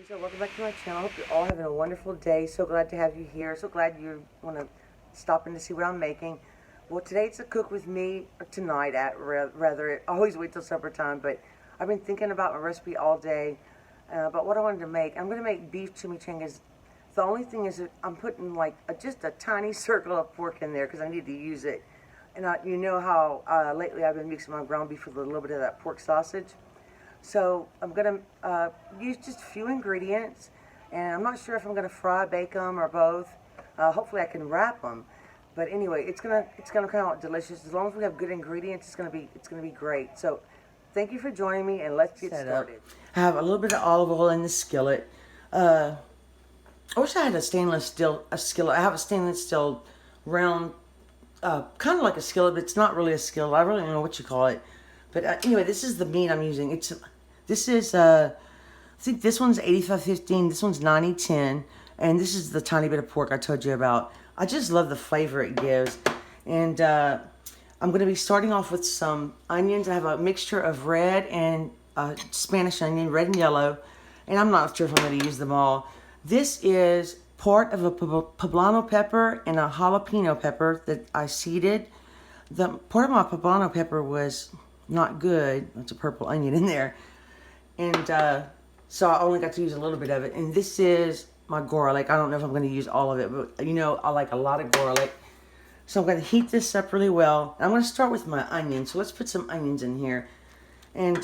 So welcome back to my channel. I hope you're all having a wonderful day. So glad to have you here. So glad you want to stop in to see what I'm making. Well, today it's a cook with me, or tonight rather. I always wait till supper time, but I've been thinking about my recipe all day, about what I wanted to make. I'm going to make beef chimichangas. The only thing is that I'm putting like just a tiny circle of pork in there because I need to use it. And you know how lately I've been mixing my ground beef with a little bit of that pork sausage. So I'm going to use just a few ingredients, and I'm not sure if I'm going to fry, bake them, or both. Hopefully I can wrap them. But anyway, it's gonna come out delicious. As long as we have good ingredients, it's gonna be great. So thank you for joining me, and let's get started. I have a little bit of olive oil in the skillet. I wish I had a skillet. I have a stainless steel round, kind of like a skillet, but it's not really a skillet. I really don't know what you call it. But anyway, this is the meat I'm using. I think this one's 85-15, this one's 90-10, and this is the tiny bit of pork I told you about. I just love the flavor it gives. And I'm going to be starting off with some onions. I have a mixture of red and Spanish onion, red and yellow, and I'm not sure if I'm going to use them all. This is part of a poblano pepper and a jalapeno pepper that I seeded. The part of my poblano pepper was not good. It's a purple onion in there. And so I only got to use a little bit of it. And this is my garlic. I don't know if I'm going to use all of it, but you know, I like a lot of garlic. So I'm going to heat this up really well. I'm going to start with my onions. So let's put some onions in here. And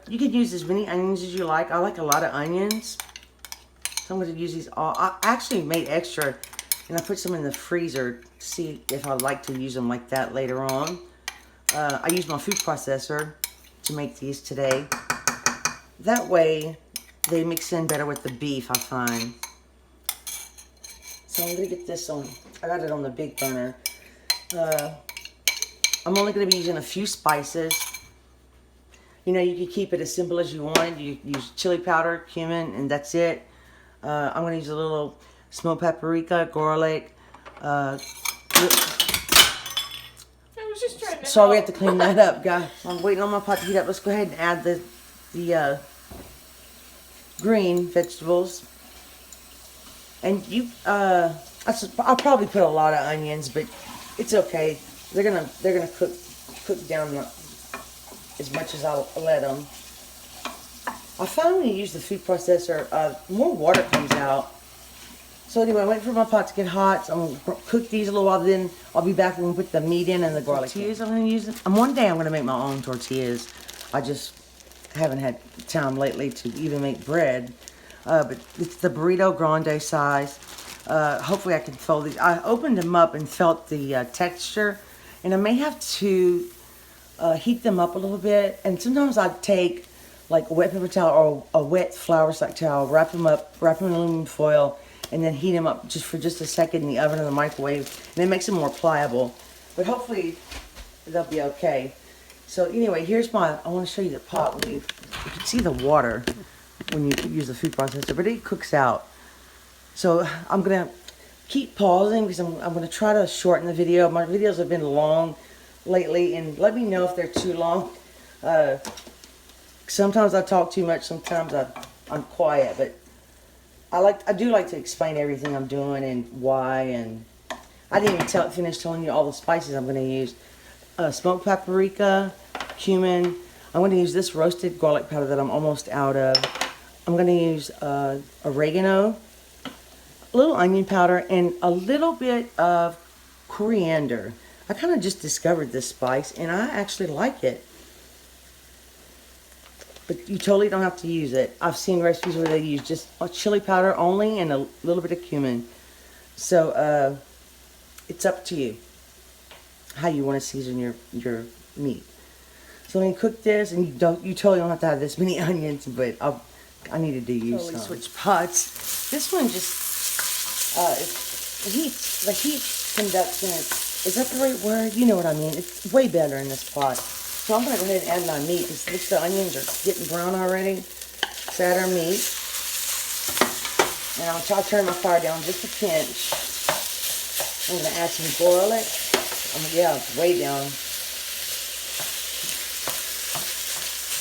you can use as many onions as you like. I like a lot of onions. So I'm going to use these all. I actually made extra, and I put some in the freezer to see if I'd like to use them like that later on. I use my food processor to make these today. That way, they mix in better with the beef, I find. So I'm going to get this on. I got it on the big burner. I'm only going to be using a few spices. You know, you can keep it as simple as you want. You use chili powder, cumin, and that's it. I'm going to use a little smoked paprika, garlic. Sorry, we have to clean that up, guys. I'm waiting on my pot to heat up. Let's go ahead and add the green vegetables. And I'll probably put a lot of onions, but it's okay. They're gonna cook down as much as I'll let them. I found when you use the food processor, more water comes out. So anyway, I wait for my pot to get hot. So I'm gonna cook these a little while. Then I'll be back when we put the meat in and the garlic. Tortillas I'm gonna use. One day I'm gonna make my own tortillas. I just haven't had time lately to even make bread. But it's the burrito grande size. Hopefully I can fold these. I opened them up and felt the texture, and I may have to heat them up a little bit. And sometimes I take like a wet paper towel or a wet flour sack towel, wrap them in aluminum foil, and then heat them up for just a second in the oven or the microwave, and it makes them more pliable. But hopefully they'll be okay. So anyway, I want to show you the pot. You can see the water when you use the food processor, but it cooks out. So I'm gonna keep pausing because I'm gonna try to shorten the video. My videos have been long lately, and let me know if they're too long. Sometimes I talk too much, sometimes I'm quiet, but I do like to explain everything I'm doing and why, and I didn't even finish telling you all the spices I'm going to use. Smoked paprika, cumin. I'm going to use this roasted garlic powder that I'm almost out of. I'm going to use oregano, a little onion powder, and a little bit of coriander. I kind of just discovered this spice, and I actually like it. But you totally don't have to use it. I've seen recipes where they use just chili powder only and a little bit of cumin. So it's up to you how you want to season your meat. So I'm gonna cook this, and you totally don't have to have this many onions, but I needed to use some. Switch pots. This one just the heat conduction. Is that the right word? You know what I mean. It's way better in this pot. So I'm going to go ahead and add my meat. The onions are getting brown already. Let's add our meat. And I'll try to turn my fire down just a pinch. I'm going to add some garlic. Yeah, it's way down.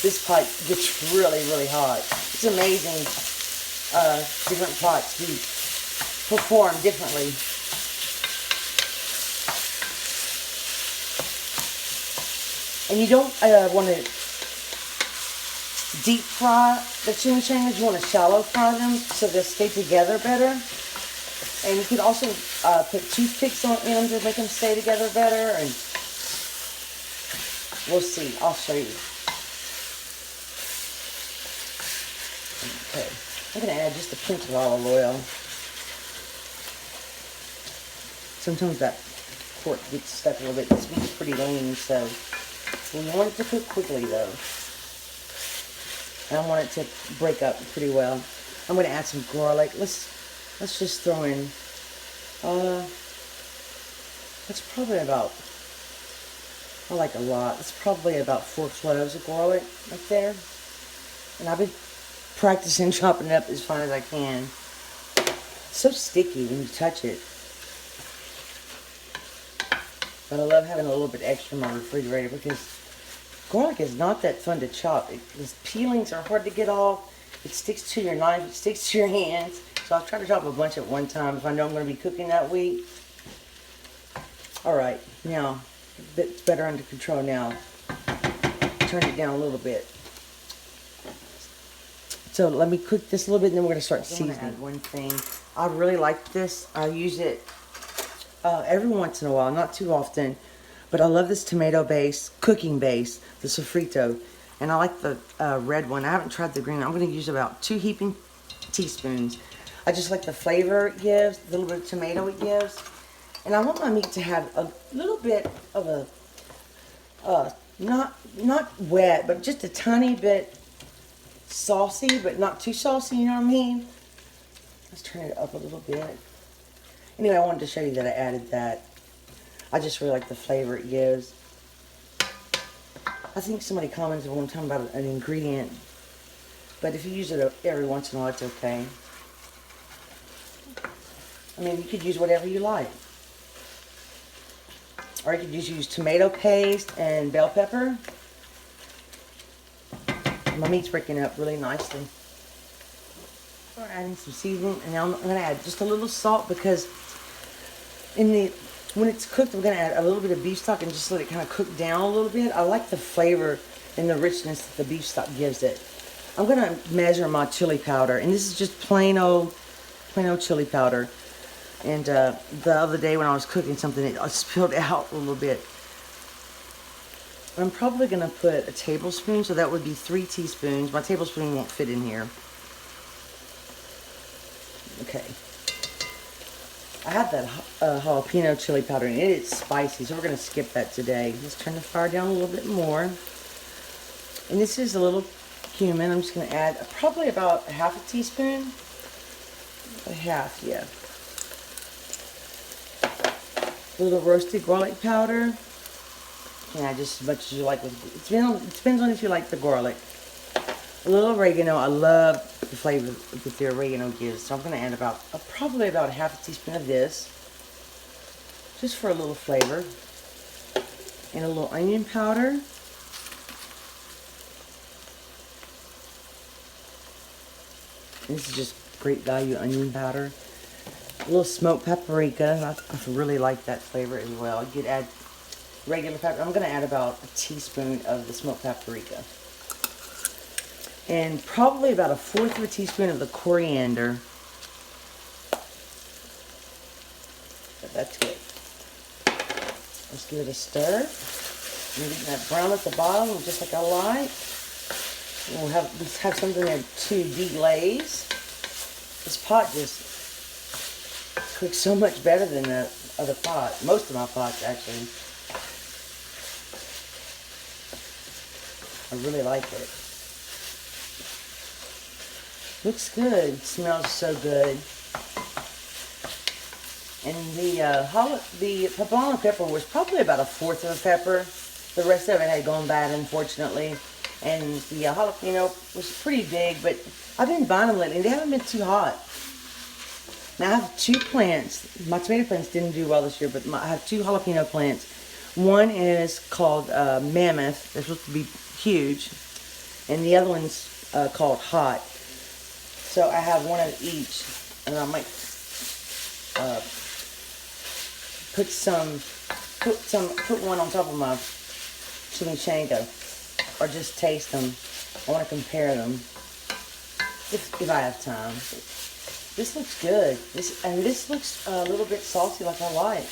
This pot gets really, really hot. It's amazing different pots do perform differently. And you don't want to deep fry the chimichangas. You want to shallow fry them so they'll stay together better. And you can also put toothpicks on them to make them stay together better. And we'll see. I'll show you. Okay. I'm going to add just a pinch of olive oil. Sometimes that pork gets stuck a little bit. This meat's pretty lean, so we want it to cook quickly, though. And I want it to break up pretty well. I'm going to add some garlic. Let's just throw in, that's probably about, I like a lot. It's probably about 4 cloves of garlic right there. And I've been practicing chopping it up as fine as I can. It's so sticky when you touch it. But I love having a little bit extra in my refrigerator because garlic is not that fun to chop. The peelings are hard to get off. It sticks to your knife. It sticks to your hands. So I'll try to chop a bunch at one time if I know I'm going to be cooking that week. Alright, now it's better under control now. Turn it down a little bit. So let me cook this a little bit and then we're going to start seasoning. Add one thing. I really like this. I use it every once in a while, not too often. But I love this tomato base, cooking base, the sofrito. And I like the red one. I haven't tried the green. I'm going to use about 2 heaping teaspoons. I just like the flavor it gives, the little bit of tomato it gives. And I want my meat to have a little bit of a, not wet, but just a tiny bit saucy, but not too saucy, you know what I mean? Let's turn it up a little bit. Anyway, I wanted to show you that I added that. I just really like the flavor it gives. I think somebody commented one time about an ingredient, but if you use it every once in a while, it's okay. I mean, you could use whatever you like. Or you could just use tomato paste and bell pepper. My meat's breaking up really nicely. We're adding some seasoning, and now I'm going to add just a little salt because when it's cooked, we're going to add a little bit of beef stock and just let it kind of cook down a little bit. I like the flavor and the richness that the beef stock gives it. I'm going to measure my chili powder, and this is just plain old chili powder. And the other day when I was cooking something, it spilled out a little bit. I'm probably going to put a tablespoon, so that would be 3 teaspoons. My tablespoon won't fit in here. Okay. I have that jalapeno chili powder, and it's spicy, so we're going to skip that today. Let's turn the fire down a little bit more. And this is a little cumin. I'm just going to add probably about half a teaspoon. A half, yeah. A little roasted garlic powder. You can add just as much as you like. It depends on if you like the garlic. A little oregano. I love the flavor that the oregano gives. So I'm going to add probably about half a teaspoon of this. Just for a little flavor. And a little onion powder. This is just great value onion powder. A little smoked paprika. I really like that flavor as well. You could add regular paprika. I'm going to add about a teaspoon of the smoked paprika. And probably about 1/4 of a teaspoon of the coriander. But that's good. Let's give it a stir. And get that brown at the bottom, just like I like. And we'll have something there to deglaze. This pot just cooks so much better than the other pot. Most of my pots, actually. I really like it. Looks good. Smells so good. And the poblano pepper was probably about 1/4 of a pepper. The rest of it had gone bad, unfortunately. And the jalapeno was pretty big, but I've been buying them lately. They haven't been too hot. Now I have 2 plants. My tomato plants didn't do well this year, but I have 2 jalapeno plants. One is called Mammoth. They're supposed to be huge. And the other one's called Hot. So I have one of each, and I might put one on top of my chimichanga, or just taste them. I want to compare them if I have time. This looks good. This looks a little bit salty, like I like.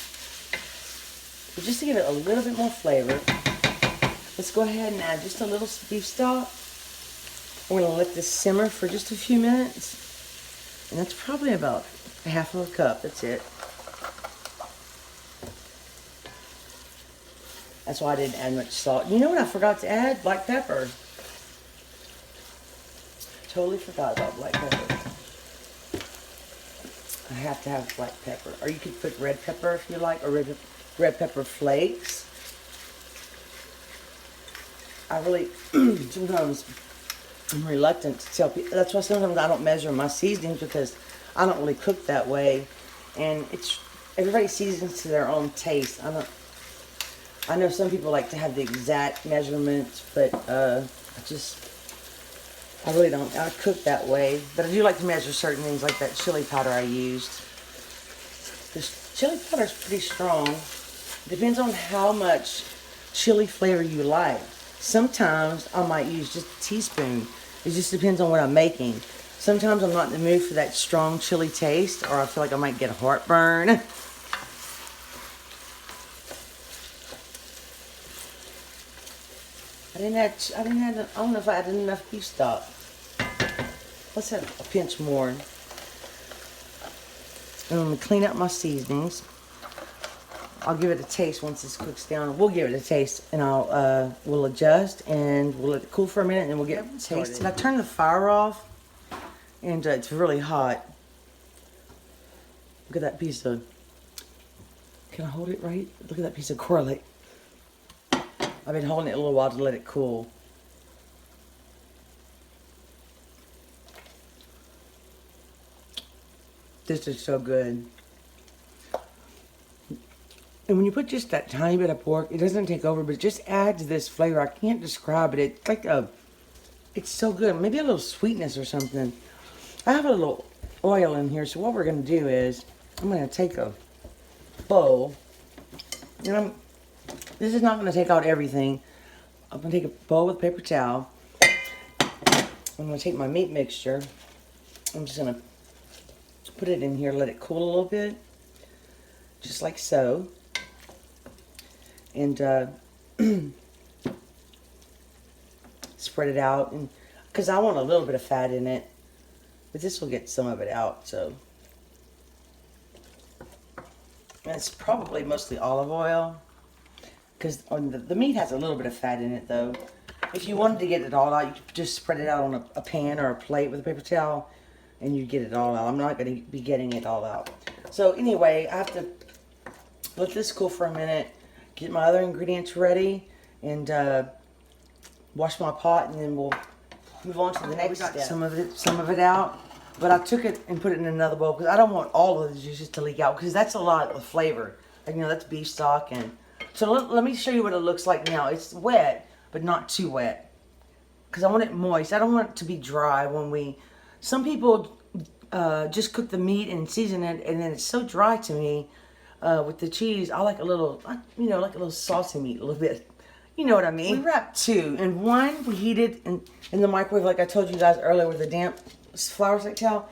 But just to give it a little bit more flavor, let's go ahead and add just a little beef stock. We're going to let this simmer for just a few minutes. And that's probably about half of a cup. That's it. That's why I didn't add much salt. You know what I forgot to add? Black pepper. Totally forgot about black pepper. I have to have black pepper. Or you could put red pepper if you like, or red pepper flakes. I really, sometimes I'm reluctant to tell people. That's why sometimes I don't measure my seasonings, because I don't really cook that way. And everybody seasons to their own taste. I know some people like to have the exact measurements, but I really don't. I cook that way, but I do like to measure certain things, like that chili powder I used. This chili powder is pretty strong. Depends on how much chili flavor you like. Sometimes I might use just a teaspoon. It just depends on what I'm making. Sometimes I'm not in the mood for that strong chili taste, or I feel like I might get a heartburn. I don't know if I added enough beef stock. Let's have a pinch more. And I'm going to clean up my seasonings. I'll give it a taste once this cooks down. We'll give it a taste, and we'll adjust, and we'll let it cool for a minute, and then we'll get it tasted. I turned the fire off, and it's really hot. Look at that piece of, can I hold it right? Look at that piece of garlic. I've been holding it a little while to let it cool. This is so good. And when you put just that tiny bit of pork, it doesn't take over, but it just adds this flavor. I can't describe it. It's like it's so good. Maybe a little sweetness or something. I have a little oil in here, so what we're going to do is, I'm going to take a bowl, and this is not going to take out everything. I'm going to take a bowl with a paper towel. I'm going to take my meat mixture. I'm just going to put it in here, let it cool a little bit, just like so. And spread it out, and because I want a little bit of fat in it, but this will get some of it out. So, and it's probably mostly olive oil, because the meat has a little bit of fat in it, though. If you wanted to get it all out, you could just spread it out on a pan or a plate with a paper towel, and you get it all out. I'm not going to be getting it all out. So anyway, I have to let this cool for a minute, get my other ingredients ready, and wash my pot, and then we'll move on to the next step. Some of it out, but I took it and put it in another bowl because I don't want all of the juices to leak out, because that's a lot of flavor. Like, that's beef stock, and so let me show you what it looks like now. It's wet, but not too wet, because I want it moist. I don't want it to be dry when we. Some people just cook the meat and season it, and then it's so dry to me. With the cheese, I like a little, like a little saucy meat, a little bit. You know what I mean? We wrapped two, and one we heated in the microwave, like I told you guys earlier, with the damp flour sack towel.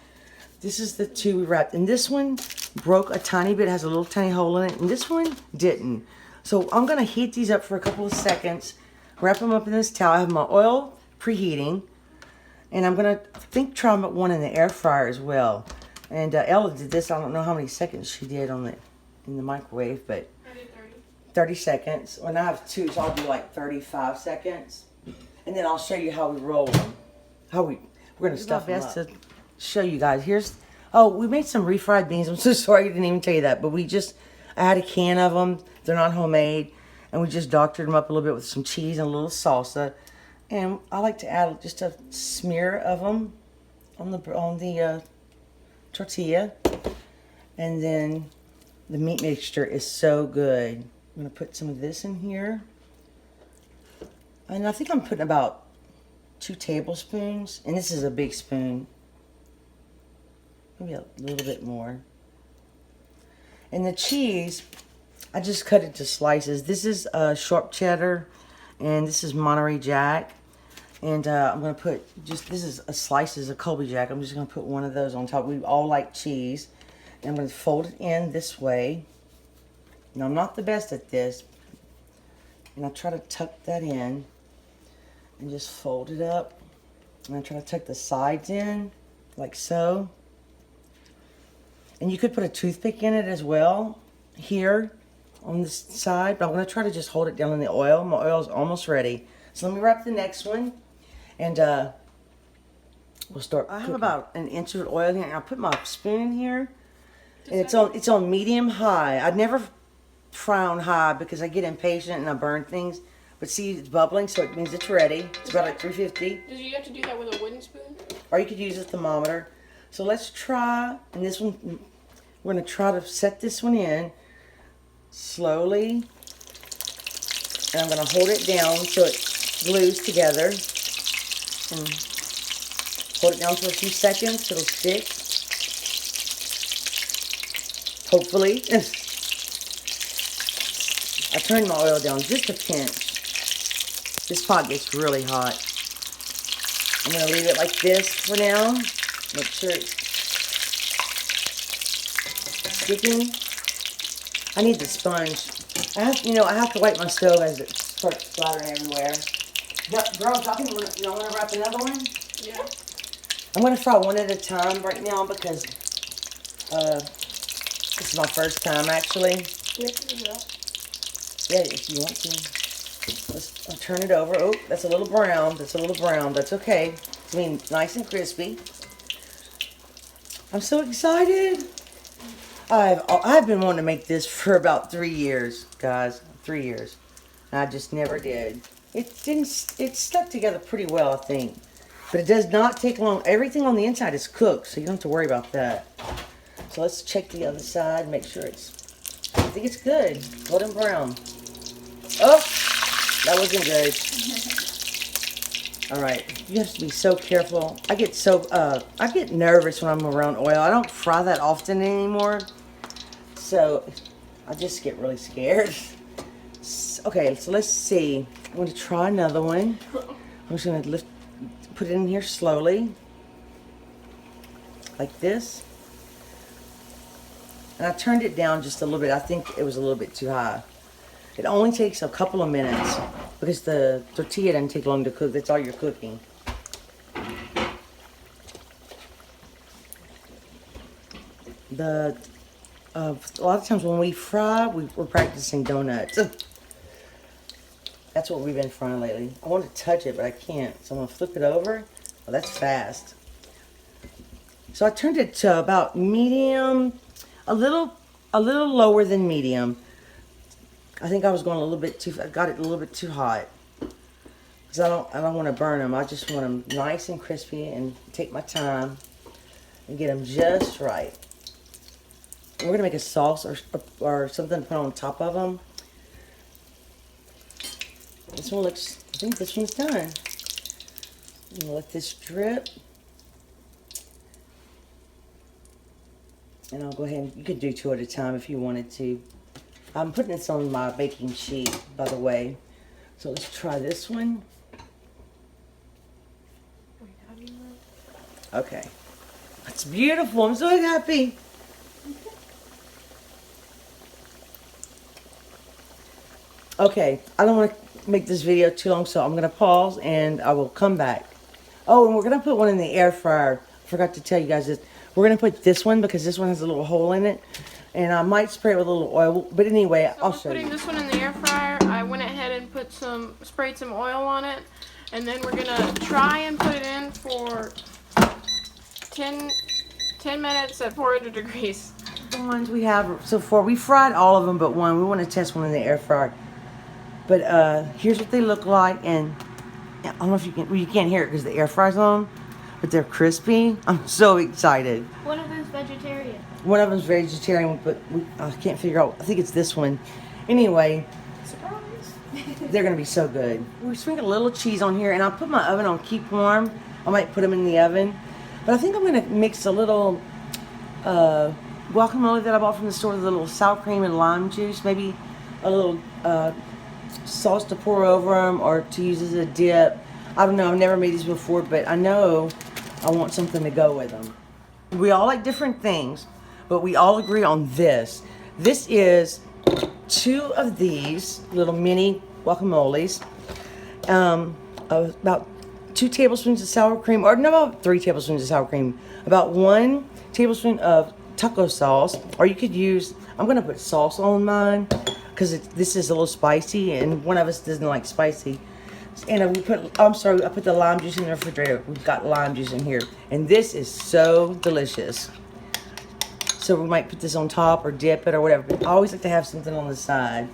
This is the two we wrapped, and this one broke a tiny bit, has a little tiny hole in it, and this one didn't. So I'm gonna heat these up for a couple of seconds, wrap them up in this towel. I have my oil preheating, and I'm gonna try one in the air fryer as well. And Ella did this. I don't know how many seconds she did in the microwave, but I did 30 seconds. Well, now I have two, so I'll do like 35 seconds, and then I'll show you how we roll them. We're gonna stuff them up. To show you guys. We made some refried beans. I'm so sorry I didn't even tell you that, but I had a can of them. They're not homemade, and we just doctored them up a little bit with some cheese and a little salsa. And I like to add just a smear of them on the tortilla, and then the meat mixture is so good. I'm going to put some of this in here. And I think I'm putting about 2 tablespoons. And this is a big spoon. maybe a little bit more. And the cheese, I just cut it to slices. This is sharp cheddar, and this is Monterey Jack. And I'm going to put this is a slices of Colby Jack. I'm just going to put one of those on top. We all like cheese. And I'm going to fold it in this way. Now, I'm not the best at this. And I try to tuck that in and just fold it up. And I try to tuck the sides in, like so. And you could put a toothpick in it as well, here on this side. But I'm going to try to just hold it down in the oil. My oil is almost ready. So let me wrap the next one. And we'll start cooking. I have about an inch of oil here. And I'll put my spoon in here. And it's on medium high. I'd never fry on high because I get impatient and I burn things. But see, it's bubbling, so it means it's ready. It's about at 350. Do you have to do that with a wooden spoon? Or you could use a thermometer. So let's try, and this one, we're going to try to set this one in slowly. And I'm going to hold it down so it glues together. And hold it down for a few seconds so it'll stick. Hopefully. I turned my oil down just a pinch. This pot gets really hot. I'm going to leave it like this for now. Make sure it's sticking. I need the sponge. I have to wipe my stove as it starts splattering everywhere. Girls, I think you want to wrap another one? Yeah. I'm going to fry one at a time right now because this is my first time actually. Yeah, if you want to. I'll turn it over. Oh, that's a little brown. That's a little brown. That's okay. It's being nice and crispy. I'm so excited. I've been wanting to make this for about 3 years, guys. 3 years. And I just never did. It stuck together pretty well, I think. But it does not take long. Everything on the inside is cooked, so you don't have to worry about that. So let's check the other side, make sure I think it's good. Golden brown. Oh, that wasn't good. All right, you have to be so careful. I get nervous when I'm around oil. I don't fry that often anymore, so I just get really scared. Okay, so let's see. I'm going to try another one. I'm just going to put it in here slowly, like this. And I turned it down just a little bit. I think it was a little bit too high. It only takes a couple of minutes because the tortilla doesn't take long to cook. That's all you're cooking. A lot of times when we fry, we're practicing donuts. That's what we've been frying lately. I want to touch it, but I can't. So I'm going to flip it over. Oh, that's fast. So I turned it to about medium, a little lower than medium. I think I was going a little bit too. I got it a little bit too hot because I don't want to burn them. I just want them nice and crispy and take my time and get them just right. And we're gonna make a sauce or something to put on top of them. This one looks. I think this one's done. I'm gonna let this drip. And I'll go ahead and, you could do 2 at a time if you wanted to. I'm putting this on my baking sheet, by the way. So let's try this one. Okay. That's beautiful. I'm so happy. Okay. I don't want to make this video too long, so I'm going to pause and I will come back. Oh, and we're going to put one in the air fryer. I forgot to tell you guys this. We're going to put this one because this one has a little hole in it. And I might spray it with a little oil. But anyway, so I'll show you. Putting this one in the air fryer, I went ahead and sprayed some oil on it. And then we're going to try and put it in for 10 minutes at 400 degrees. The ones we have so far, we fried all of them but one. We want to test one in the air fryer. But here's what they look like. And I don't know if you can, well, you can't hear it because the air fryer's on. But they're crispy. I'm so excited. One of them's vegetarian. One of them's vegetarian, but I can't figure out. I think it's this one. Anyway, Surprise. they're going to be so good. We sprinkle a little cheese on here, and I'll put my oven on keep warm. I might put them in the oven. But I think I'm going to mix a little guacamole that I bought from the store with a little sour cream and lime juice. Maybe a little sauce to pour over them or to use as a dip. I don't know. I've never made these before, but I know I want something to go with them. We all like different things, but we all agree on this. This is 2 of these little mini guacamoles. About 2 tablespoons of sour cream, or no, about 3 tablespoons of sour cream. About 1 tablespoon of taco sauce, or you could use, I'm gonna put sauce on mine because this is a little spicy, and one of us doesn't like spicy. And I put the lime juice in the refrigerator. We've got lime juice in here, and this is so delicious. So we might put this on top or dip it or whatever. But I always like to have something on the side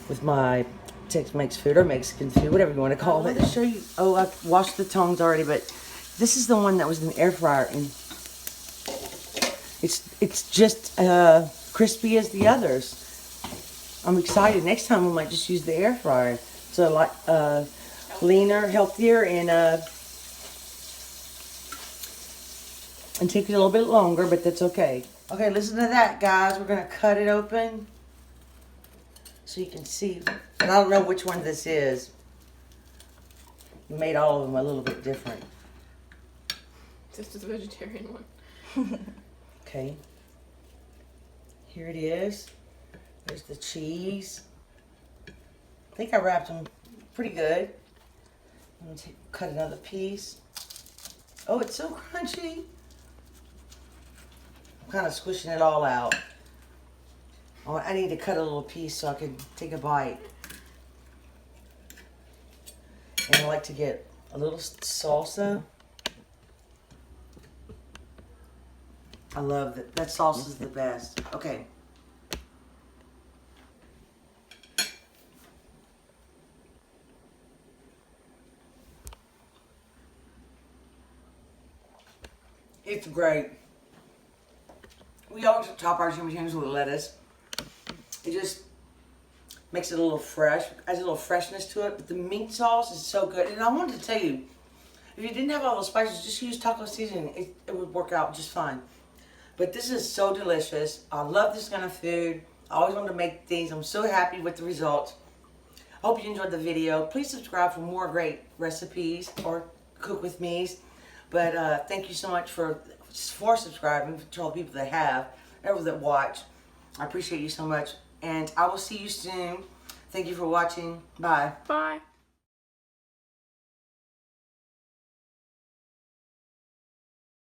with my Tex-Mex food or Mexican food, whatever you want to call it. I want to show you. Oh, I've washed the tongs already, but this is the one that was in the air fryer, and it's just crispy as the others. I'm excited. Next time we might just use the air fryer. So like leaner, healthier, and take it a little bit longer, but that's okay. Okay, listen to that, guys. We're gonna cut it open so you can see. And I don't know which one this is. We made all of them a little bit different. This is the vegetarian one. Okay. Here it is. There's the cheese. I think I wrapped them pretty good. I'm gonna cut another piece. Oh, it's so crunchy. I'm kind of squishing it all out. Oh, I need to cut a little piece so I can take a bite. And I like to get a little salsa. I love that. That salsa is the best. Okay. It's great. We always top our chimichangas with lettuce. It just makes it a little fresh, adds a little freshness to it. But the meat sauce is so good. And I wanted to tell you, if you didn't have all those spices, just use taco seasoning. It would work out just fine. But this is so delicious. I love this kind of food. I always wanted to make things. I'm so happy with the results. I hope you enjoyed the video. Please subscribe for more great recipes or cook with me's. But thank you so much for subscribing, to all the people that have, everyone that watch. I appreciate you so much. And I will see you soon. Thank you for watching. Bye. Bye.